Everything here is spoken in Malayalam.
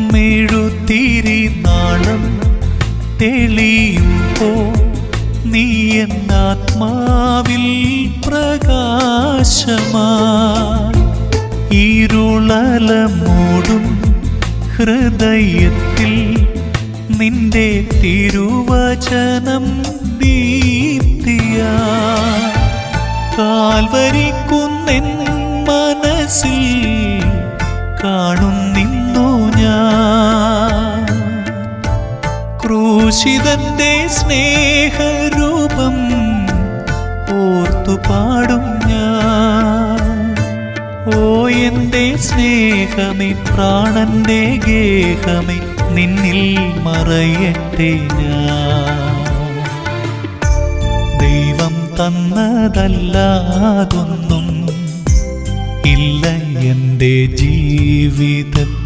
മെഴുതിരി നാളം തെളിയുമ്പോ നീ എന്നാത്മാവിൽ പ്രകാശമായി ഇരുളല മൂടും ഹൃദയത്തിൽ നിന്റെ തിരുവചനം ദീപ്തിയാ കാൽവരിക്കുന്നെൻ മനസ്സിൽ കാണുന്നിന്നു ഞാൻ ക്രൂശിതന്റെ സ്നേഹരൂപം ഓർത്തു പാടും ഞാൻ ഓ എൻ്റെ സ്നേഹമേ പ്രാണന്റെ ഗേഹമേ നിന്നിൽ മറയട്ടെ ഞാൻ ദൈവം തന്നതല്ലാതൊന്നും ഇല്ല എൻ്റെ ജീവിതത്തിൽ